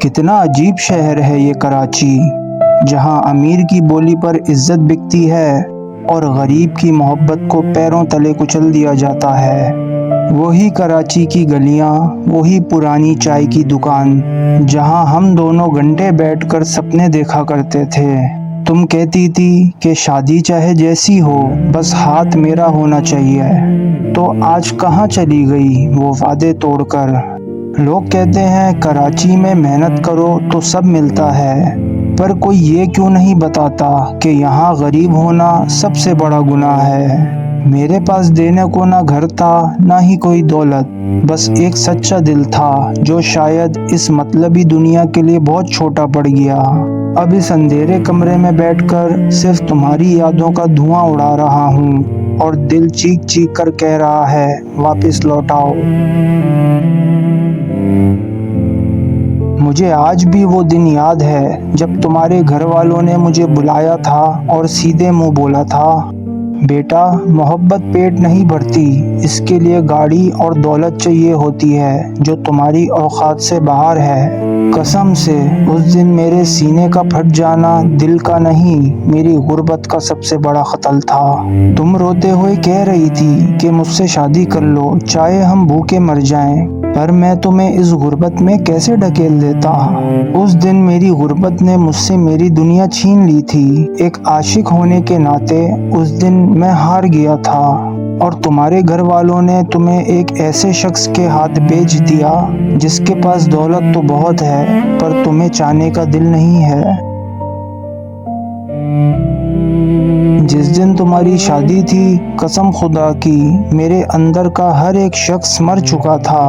कितना अजीब शहर है ये कराची, जहां अमीर की बोली पर इज्जत बिकती है और गरीब की मोहब्बत को पैरों तले कुचल दिया जाता है। वही कराची की गलियां, वही पुरानी चाय की दुकान, जहां हम दोनों घंटे बैठकर सपने देखा करते थे। तुम कहती थी कि शादी चाहे जैसी हो, बस हाथ मेरा होना चाहिए। तो आज कहाँ चली गई वो वादे तोड़कर? लोग कहते हैं कराची में मेहनत करो तो सब मिलता है, पर कोई ये क्यों नहीं बताता कि यहाँ गरीब होना सबसे बड़ा गुनाह है। मेरे पास देने को ना घर था, ना ही कोई दौलत, बस एक सच्चा दिल था जो शायद इस मतलबी दुनिया के लिए बहुत छोटा पड़ गया। अब इस अंधेरे कमरे में बैठकर सिर्फ तुम्हारी यादों का धुआं उड़ा रहा हूँ और दिल चीख चीख कर कह रहा है, वापस लौटाओ। मुझे आज भी वो दिन याद है जब तुम्हारे घर वालों ने मुझे बुलाया था और सीधे मुंह बोला था, बेटा, मोहब्बत पेट नहीं भरती, इसके लिए गाड़ी और दौलत चाहिए होती है जो तुम्हारी औकात से बाहर है। कसम से उस दिन मेरे सीने का फट जाना दिल का नहीं, मेरी गुर्बत का सबसे बड़ा कत्ल था। तुम रोते हुए कह रही थी कि मुझसे शादी कर लो, चाहे हम भूखे मर जाएं, पर मैं तुम्हें इस गुर्बत में कैसे ढकेल देता। उस दिन मेरी गुर्बत ने मुझसे मेरी दुनिया छीन ली थी। एक आशिक होने के नाते उस दिन मैं हार गया था और तुम्हारे घर वालों ने तुम्हें एक ऐसे शख्स के हाथ बेच दिया जिसके पास दौलत तो बहुत है, पर तुम्हें चाहने का दिल नहीं है। जिस दिन तुम्हारी शादी थी, कसम खुदा की, मेरे अंदर का हर एक शख्स मर चुका था।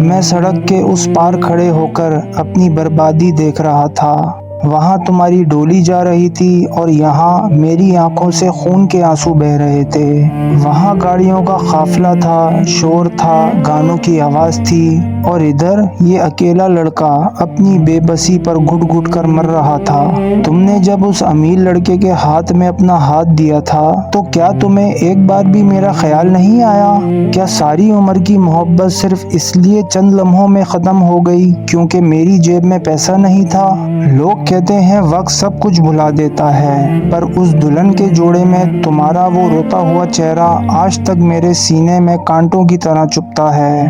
मैं सड़क के उस पार खड़े होकर अपनी बर्बादी देख रहा था। वहाँ तुम्हारी डोली जा रही थी और यहाँ मेरी आंखों से खून के आंसू बह रहे थे। वहाँ गाड़ियों का काफिला था, शोर था, गानों की आवाज़ थी, और इधर ये अकेला लड़का अपनी बेबसी पर घुट घुट कर मर रहा था। तुमने जब उस अमीर लड़के के हाथ में अपना हाथ दिया था तो क्या तुम्हें एक बार भी मेरा ख्याल नहीं आया? क्या सारी उम्र की मोहब्बत सिर्फ इसलिए चंद लम्हों में ख़त्म हो गई क्योंकि मेरी जेब में पैसा नहीं था? लोग कहते हैं वक्त सब कुछ भुला देता है, पर उस दुल्हन के जोड़े में तुम्हारा वो रोता हुआ चेहरा आज तक मेरे सीने में कांटों की तरह चुभता है।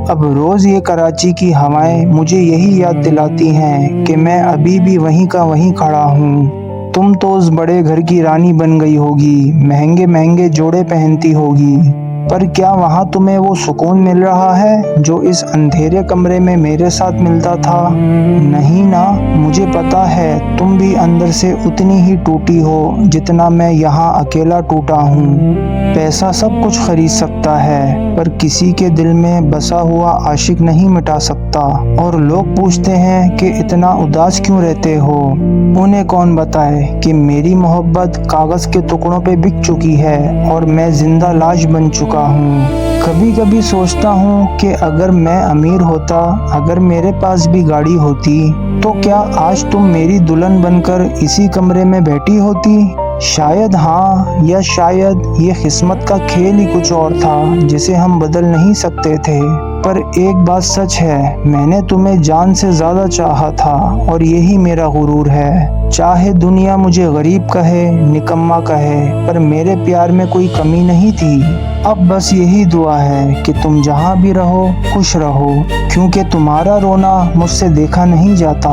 अब रोज़ ये कराची की हवाएं मुझे यही याद दिलाती हैं कि मैं अभी भी वहीं का वहीं खड़ा हूँ। तुम तो उस बड़े घर की रानी बन गई होगी, महंगे महंगे जोड़े पहनती होगी, पर क्या वहाँ तुम्हें वो सुकून मिल रहा है जो इस अंधेरे कमरे में मेरे साथ मिलता था? नहीं ना, मुझे पता है तुम भी अंदर से उतनी ही टूटी हो जितना मैं यहाँ अकेला टूटा हूँ। पैसा सब कुछ खरीद सकता है, पर किसी के दिल में बसा हुआ आशिक नहीं मिटा सकता। और लोग पूछते हैं कि इतना उदास क्यों रहते हो? उन्हें कौन बताए कि मेरी मोहब्बत कागज़ के टुकड़ों पे बिक चुकी है और मैं जिंदा लाश बन चुका हूँ। कभी कभी सोचता हूँ कि अगर मैं अमीर होता, अगर मेरे पास भी गाड़ी होती, तो क्या आज तुम मेरी दुल्हन बनकर इसी कमरे में बैठी होती? शायद हाँ, या शायद ये किस्मत का खेल ही कुछ और था जिसे हम बदल नहीं सकते थे। पर एक बात सच है, मैंने तुम्हें जान से ज़्यादा चाहा था और यही मेरा गुरूर है। चाहे दुनिया मुझे गरीब कहे, निकम्मा कहे, पर मेरे प्यार में कोई कमी नहीं थी। अब बस यही दुआ है कि तुम जहाँ भी रहो खुश रहो, क्योंकि तुम्हारा रोना मुझसे देखा नहीं जाता।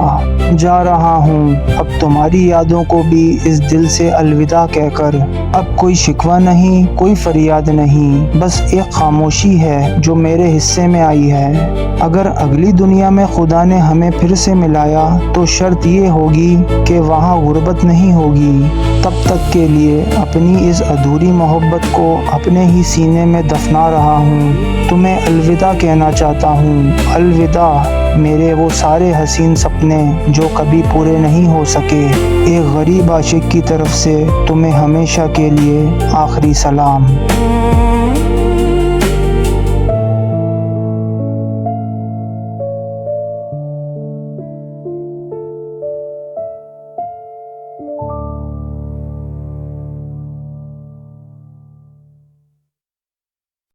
जा रहा हूँ अब तुम्हारी यादों को भी इस दिल से अलविदा कहकर। अब कोई शिकवा नहीं, कोई फरियाद नहीं, बस एक खामोशी है जो मेरे हिस्से में आई है। अगर अगली दुनिया में खुदा ने हमें फिर से मिलाया तो शर्त ये होगी कि वहाँ गुर्बत नहीं होगी। तब तक के लिए अपनी इस अधूरी मोहब्बत को अपने ही सीने में दफना रहा हूँ। तुम्हें अलविदा कहना चाहता हूँ, अलविदा मेरे वो सारे हसीन सपने जो कभी पूरे नहीं हो सके। एक गरीब आशिक की तरफ से तुम्हें हमेशा के लिए आखिरी सलाम।